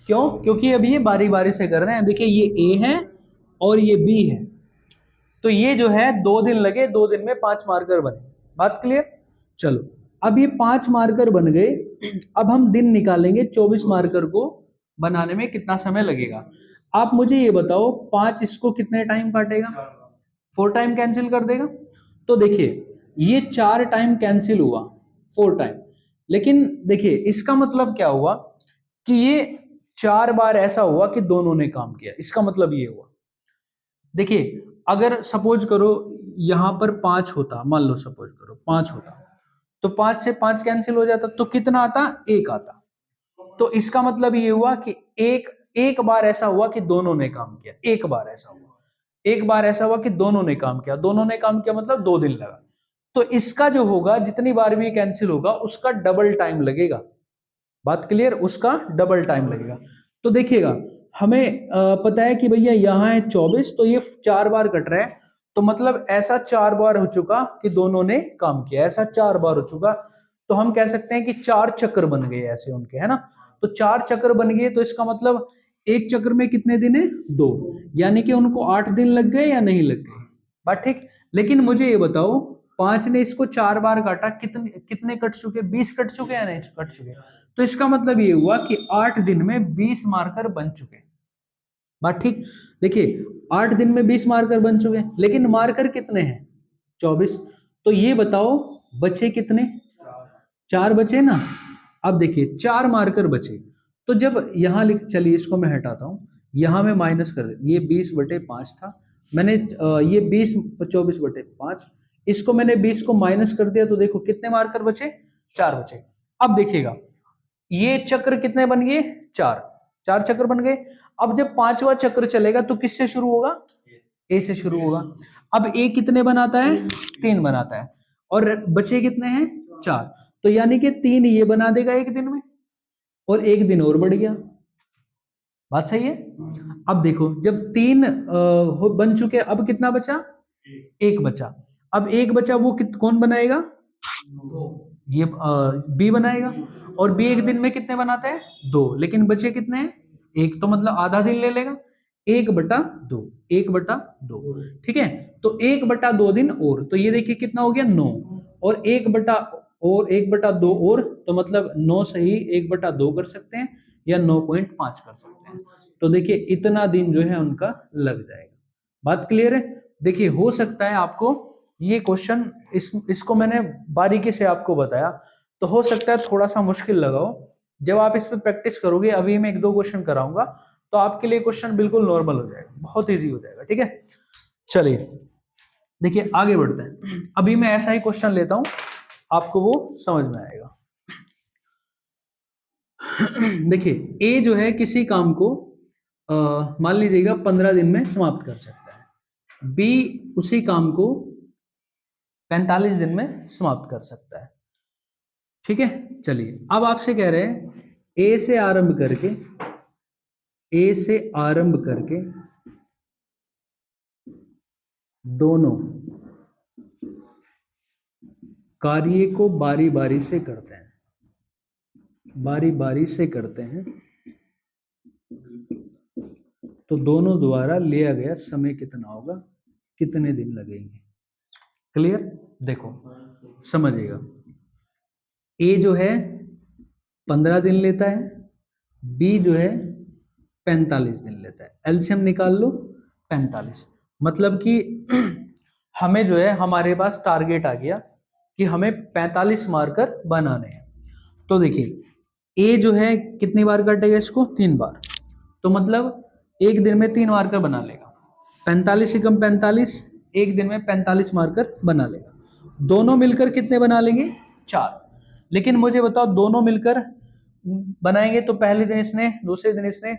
क्यों? क्योंकि अभी ये बारी बारी से कर रहे हैं। देखिए ये ए है और ये बी है, तो ये जो है 2 दिन लगे, 2 दिन में 5 मार्कर बने। बात क्लियर? चलो अब ये 5 मार्कर बन गए, अब हम दिन निकालेंगे 24 मार्कर को बनाने में कितना समय लगेगा। आप मुझे ये बताओ 5 इसको कितने टाइम काटेगा? 4 टाइम कैंसिल कर देगा। तो देखिए ये 4 टाइम कैंसिल हुआ, 4 टाइम, लेकिन देखिए इसका मतलब क्या हुआ कि ये 4 बार ऐसा हुआ कि दोनों ने काम किया। इसका मतलब ये हुआ, देखिए अगर सपोज करो यहां पर 5 होता, मान लो सपोज करो 5 होता, तो 5 से 5 कैंसिल हो जाता, तो कितना आता? 1 आता। तो इसका मतलब ये हुआ कि एक एक बार ऐसा हुआ कि दोनों ने काम किया, एक बार ऐसा हुआ, एक बार ऐसा हुआ कि दोनों ने काम किया, दोनों ने काम किया मतलब 2 दिन लगा। तो इसका जो होगा, जितनी बार भी कैंसिल होगा उसका डबल टाइम लगेगा। बात क्लियर? उसका डबल टाइम लगेगा। तो देखिएगा हमें पता है कि भैया यहाँ है 24, तो ये 4 बार कट रहा है, तो मतलब ऐसा 4 बार हो चुका कि दोनों ने काम किया, ऐसा 4 बार हो चुका। तो हम कह सकते हैं कि 4 चक्र बन गए ऐसे उनके, है ना। तो 4 चक्र बन गए, तो इसका मतलब एक चक्र में कितने दिन है? 2, यानी कि उनको 8 दिन लग गए या नहीं लग गए? बात ठीक। लेकिन मुझे ये बताओ 5 ने इसको 4 बार काटा, कितने कितने कट चुके? 20 कट चुके या नहीं कट चुके? तो इसका मतलब ये हुआ कि 8 दिन में 20 मार्कर बन चुके। बात ठीक। देखिए 8 दिन में 20 मार्कर बन चुके, लेकिन मार्कर कितने हैं? 24। तो ये बताओ बचे कितने? 4 बचे ना। अब देखिए 4 मार्कर बचे, तो जब यहां लिख, चलिए इसको मैं हटाता हूं, यहां में माइनस कर दे, ये 20/5 था, मैंने ये 20/24/5, इसको मैंने 20 को माइनस कर दिया, तो देखो कितने मार्कर बचे? 4 बचे। अब देखिएगा ये चक्र कितने बन गए? 4, 4 चक्र बन गए। अब जब 5वां चक्र चलेगा तो किससे शुरू होगा? ए से शुरू होगा। अब ए कितने बनाता है? 3 बनाता है, और बचे कितने हैं? 4। तो यानी कि 3 ये बना देगा एक दिन में, और एक दिन और बढ़ गया। बात सही है। अब देखो जब 3 बन चुके, अब कितना बचा? 1 बचा। अब 1 बचा, वो कौन बनाएगा? ये बी बनाएगा, और बी एक दिन में कितने बनाता है? 2, लेकिन बचे कितने हैं? 1, तो मतलब आधा दिन ले लेगा, 1/2, 1/2। ठीक है, तो 1/2 दिन और, तो ये देखिए कितना हो गया? 9, और 1/2 और, तो मतलब 9 से ही 1/2 कर सकते हैं, या 9.5 कर सकते हैं। तो देखिए इतना दिन जो है उनका लग जाएगा। बात क्लियर है? देखिए हो सकता है आपको ये क्वेश्चन, इसको मैंने बारीकी से आपको बताया, तो हो सकता है थोड़ा सा मुश्किल लगा हो। जब आप इस पर प्रैक्टिस करोगे, अभी मैं 1-2 क्वेश्चन कराऊंगा, तो आपके लिए क्वेश्चन बिल्कुल नॉर्मल हो जाएगा, बहुत इजी हो जाएगा। ठीक है, चलिए देखिए आगे बढ़ते हैं। अभी मैं ऐसा ही क्वेश्चन लेता हूं, आपको वो समझ में आएगा। देखिए ए जो है किसी काम को मान लीजिएगा 15 दिन में समाप्त कर सकता है, बी उसी काम को 45 दिन में समाप्त कर सकता है। ठीक है, चलिए अब आपसे कह रहे हैं ए से आरंभ करके, ए से आरंभ करके दोनों कार्य को बारी बारी से करते हैं, बारी बारी से करते हैं, तो दोनों द्वारा लिया गया समय कितना होगा, कितने दिन लगेंगे। क्लियर, देखो समझिएगा, ए जो है 15 दिन लेता है, बी जो है 45 दिन लेता है। एलसीएम निकाल लो 45, मतलब कि हमें जो है हमारे पास टारगेट आ गया कि हमें 45 मार्कर बनाने हैं। तो देखिए ए जो है कितनी बार काटेगा इसको, 3 बार, तो मतलब एक दिन में 3 मार्कर बना लेगा। 45 से कम 45, एक दिन में 45 मार्कर बना लेगा। दोनों मिलकर कितने बना लेंगे, 4। लेकिन मुझे बताओ दोनों मिलकर बनाएंगे तो पहले दिन इसने, दूसरे दिन इसने,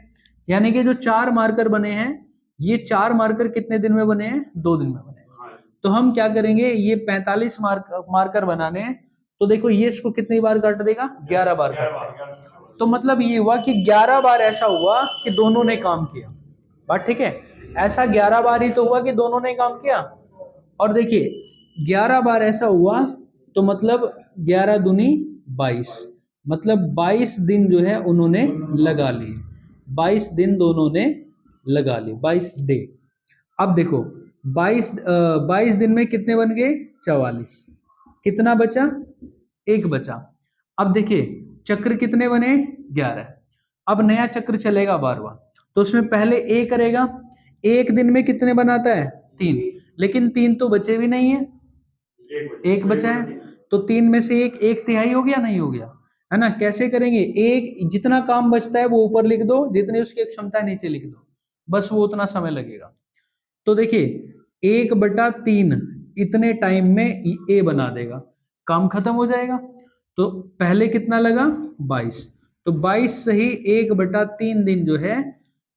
यानी कि जो 4 मार्कर बने हैं, ये 4 मार्कर कितने दिन में बने हैं, 2 दिन में बने हैं। तो हम क्या करेंगे, ये 45 मार्कर बनाने हैं, तो देखो ये इसको कितनी बार काट देगा, 11 बार काट देगा। तो मतलब ये हुआ कि 11 बार ऐसा हुआ कि दोनों ने काम किया। बात ठीक है, ऐसा 11 बार ही तो हुआ कि दोनों ने काम किया। और देखिए 11 बार ऐसा हुआ तो मतलब 11 दूनी 22, मतलब 22 दिन जो है उन्होंने लगा लिए, 22 दिन दोनों ने लगा लिए, 22 डे। अब देखो 22 दिन में कितने बन गए, 44, कितना बचा, 1 बचा। अब देखिए चक्र कितने बने, 11। अब नया चक्र चलेगा 12वां, तो उसमें पहले ए करेगा, एक दिन में कितने बनाता है, 3, लेकिन 3 तो बचे भी नहीं है, एक बचा है, तो 3 में से एक तिहाई हो गया, नहीं हो गया, है ना। कैसे करेंगे, एक जितना काम बचता है वो ऊपर लिख दो, जितनी उसकी क्षमता है नीचे लिख दो, बस वो उतना समय लगेगा। तो देखिए 1/3 इतने टाइम में ए बना देगा, काम खत्म हो जाएगा। तो पहले कितना लगा, 22, तो 22 सही 1/3 दिन जो है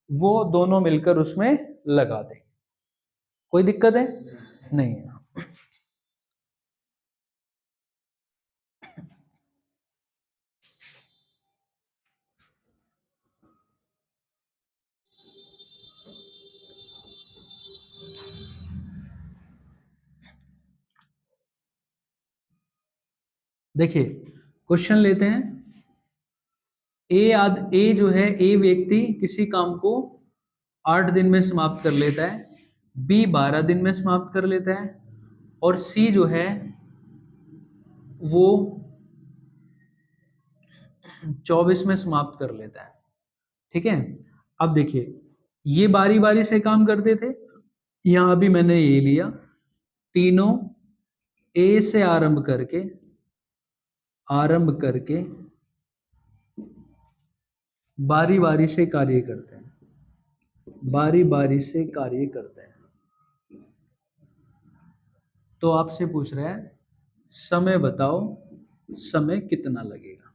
वो दोनों मिलकर उसमें लगा दे। कोई दिक्कत है, नहीं है। देखिए क्वेश्चन लेते हैं, ए जो है, ए व्यक्ति किसी काम को 8 दिन में समाप्त कर लेता है, बी 12 दिन में समाप्त कर लेता है, और सी जो है वो 24 में समाप्त कर लेता है। ठीक है, अब देखिए ये बारी बारी से काम करते थे, यहां भी मैंने ये लिया, तीनों ए से आरंभ करके बारी बारी से कार्य करते हैं, बारी बारी से कार्य करते हैं। तो आपसे पूछ रहा है समय बताओ, समय कितना लगेगा,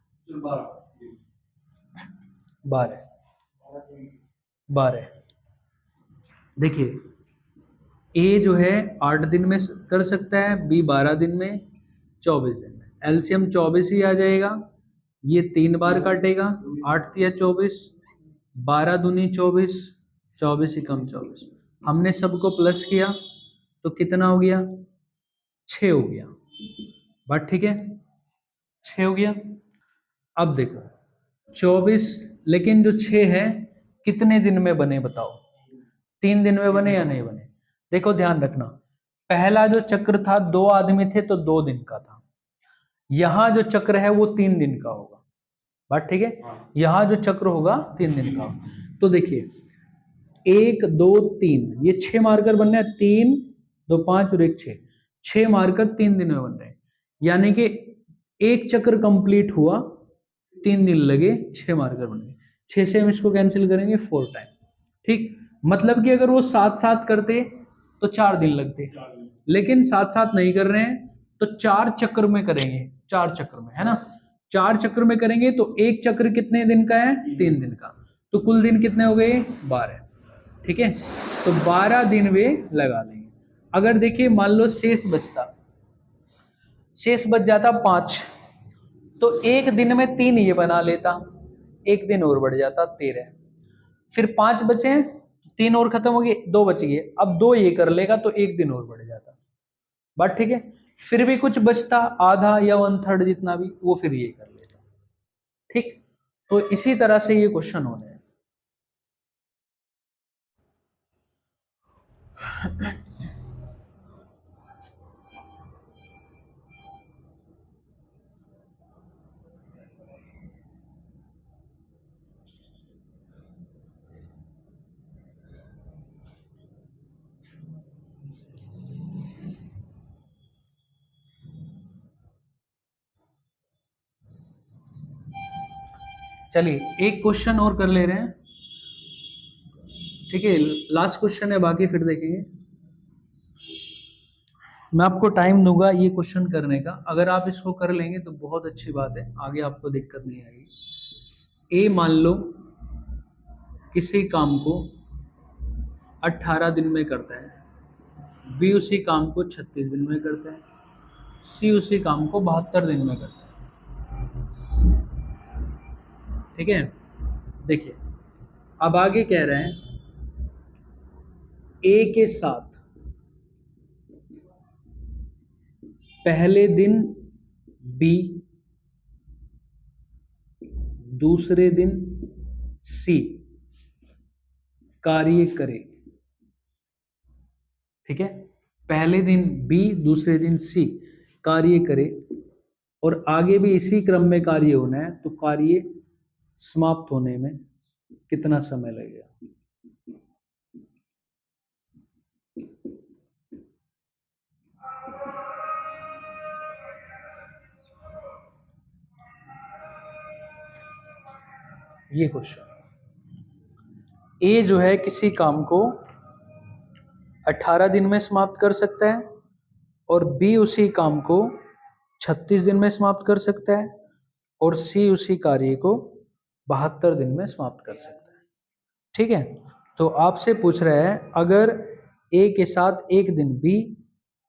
12। देखिए ए जो है 8 दिन में कर सकता है, बी 12 दिन में, 24 दिन में, एलसीएम 24 ही आ जाएगा। ये 3 बार काटेगा, 8 तिया 24, 12 दूनी 24, 24 ही कम 24, हमने सबको प्लस किया तो कितना हो गया, 6 हो गया। बात ठीक है, 6 हो गया। अब देखो 24, लेकिन जो 6 है कितने दिन में बने बताओ, 3 दिन में बने या नहीं बने। देखो ध्यान रखना, पहला जो चक्र था 2 आदमी थे तो 2 दिन का था, यहां जो चक्र है वो 3 दिन का होगा। बात ठीक है, यहां जो चक्र होगा 3 दिन का होगा। तो देखिए 1 2 3, ये 6 मार्कर बन रहे हैं, 3 2 5 और 1 6, 6 मार्कर 3 दिन में बन रहे हैं, यानी कि एक चक्र कंप्लीट हुआ, 3 दिन लगे, 6 मार्कर बन गए। 6 से हम इसको कैंसिल करेंगे 4 टाइम। ठीक, मतलब कि अगर वो साथ साथ करते तो 4 दिन लगते, लेकिन साथ साथ नहीं कर रहे हैं तो 4 चक्र में करेंगे, 4 चक्र में, है ना। 4 चक्र में करेंगे तो एक चक्र कितने दिन का है, 3 दिन का, तो कुल दिन कितने हो गए, 12। ठीक है, तो 12 दिन वे लगा लेंगे। अगर देखिए मान लो शेष बचता, शेष बच जाता 5, तो एक दिन में 3 ये बना लेता, एक दिन और बढ़ जाता 13। फिर 5 बचे, 3 और खत्म हो गए, 2 बच गए, अब 2 ये कर लेगा तो एक दिन और बढ़ जाता। बात ठीक है। फिर भी कुछ बचता, आधा या 1/3 जितना भी, वो फिर ये कर लेता। ठीक, तो इसी तरह से ये क्वेश्चन होने हैं। चलिए एक क्वेश्चन और कर ले रहे हैं, ठीक है, लास्ट क्वेश्चन है, बाकी फिर देखेंगे। मैं आपको टाइम दूंगा ये क्वेश्चन करने का, अगर आप इसको कर लेंगे तो बहुत अच्छी बात है, आगे आपको दिक्कत नहीं आएगी। ए मान लो किसी काम को 18 दिन में करता है, बी उसी काम को 36 दिन में करता है, सी उसी काम को 72 दिन में करता है। ठीक है, देखिए अब आगे कह रहे हैं ए के साथ पहले दिन बी, दूसरे दिन सी कार्य करे। ठीक है, पहले दिन बी, दूसरे दिन सी कार्य करे, और आगे भी इसी क्रम में कार्य होना है, तो कार्य समाप्त होने में कितना समय लगेगा? ये क्वेश्चन, ए जो है किसी काम को 18 दिन में समाप्त कर सकता है, और बी उसी काम को 36 दिन में समाप्त कर सकता है, और सी उसी कार्य को 72 दिन में समाप्त कर सकता है। ठीक है, तो आपसे पूछ रहा है अगर ए के साथ एक दिन बी,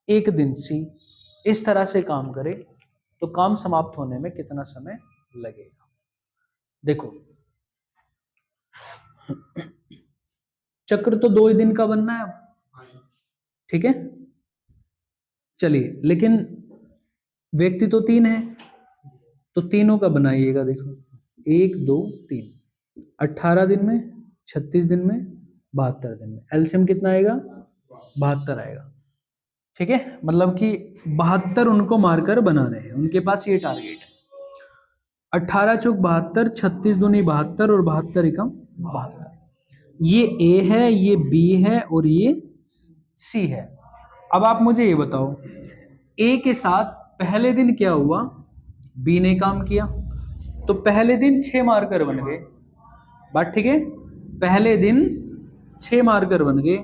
एक दिन सी इस तरह से काम करे तो काम समाप्त होने में कितना समय लगेगा? देखो चक्र तो 2 ही दिन का बनना है अब, ठीक है। चलिए, लेकिन व्यक्ति तो 3 है, तो तीनों का बनाइएगा। देखो 1 2 3, 18 दिन में, 36 दिन में, 72 दिन में, एलसीएम कितना आएगा? 72 आएगा। ठीक है, मतलब कि 72 उनको मारकर बनाने हैं, उनके पास ये टारगेट है। 18 चौक 72, 36 दूनी 72 और 72 एकम 72। ये ए है, ये बी है और ये सी है। अब आप मुझे ये बताओ, ए के साथ पहले दिन क्या हुआ? बी ने काम किया, तो पहले दिन 6 मार्कर बन गए। बात ठीक है, पहले दिन 6 मार्कर बन गए।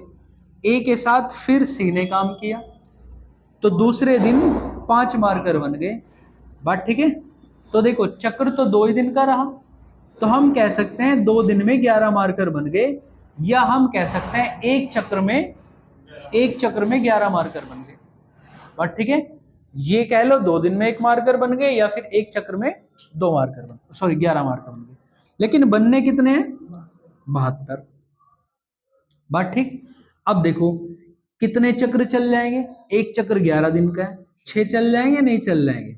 ए के साथ फिर सी ने काम किया, तो दूसरे दिन 5 मार्कर बन गए। बात ठीक है, तो देखो चक्र तो 2 ही दिन का रहा, तो हम कह सकते हैं 2 दिन में 11 मार्कर बन गए, या हम कह सकते हैं एक चक्र में 11 मार्कर बन गए। बात ठीक है, ये कह लो 2 दिन में 1 मार्कर बन गए, या फिर एक चक्र में 2 मार्कर बन, सॉरी 11 मार्कर बन गए, लेकिन बनने कितने हैं? 72। बात ठीक। अब देखो कितने चक्र चल जाएंगे? एक चक्र 11 दिन का है, 6 चल जाएंगे? नहीं चल जाएंगे?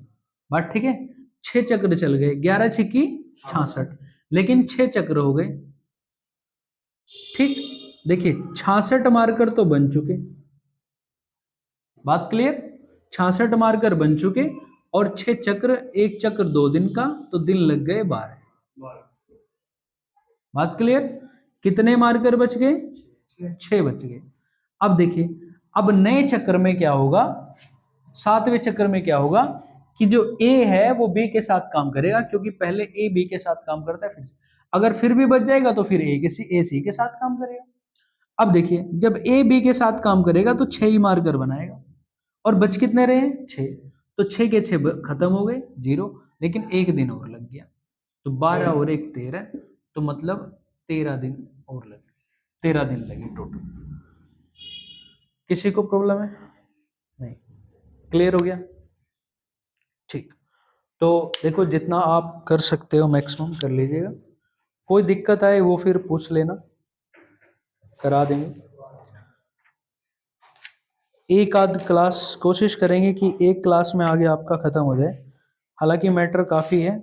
बात ठीक है, 6 चक्र चल गए, 11 छिक्की 66, लेकिन 6 चक्र हो गए। ठीक, देखिए 66 मार्कर तो बन चुके, बात क्लियर? 66 मार्कर बन चुके, और 6 चक्र, एक चक्र 2 दिन का, तो दिन लग गए 12। बात क्लियर? कितने मार्कर बच गए? 6 बच गए। अब देखिए, अब नए चक्र में क्या होगा? 7वें चक्र में क्या होगा कि जो ए है वो बी के साथ काम करेगा, क्योंकि पहले ए बी के साथ काम करता है, फिर अगर फिर भी बच जाएगा तो फिर ए सी के साथ काम करेगा। अब देखिए, जब ए बी के साथ काम करेगा तो 6 ही मार्कर बनाएगा, और बच कितने रहे? 6, तो 6 के 6 खत्म हो गए, 0, लेकिन एक दिन और लग गया, तो 12 और 1 13, तो मतलब 13 दिन और लगे, 13 दिन लगे टोटल। किसी को प्रॉब्लम है? नहीं, क्लियर हो गया? ठीक, तो देखो जितना आप कर सकते हो मैक्सिमम कर लीजिएगा, कोई दिक्कत आए वो फिर पूछ लेना, करा देंगे। एक आध क्लास कोशिश करेंगे कि एक क्लास में आगे आपका ख़त्म हो जाए, हालांकि मैटर काफ़ी है।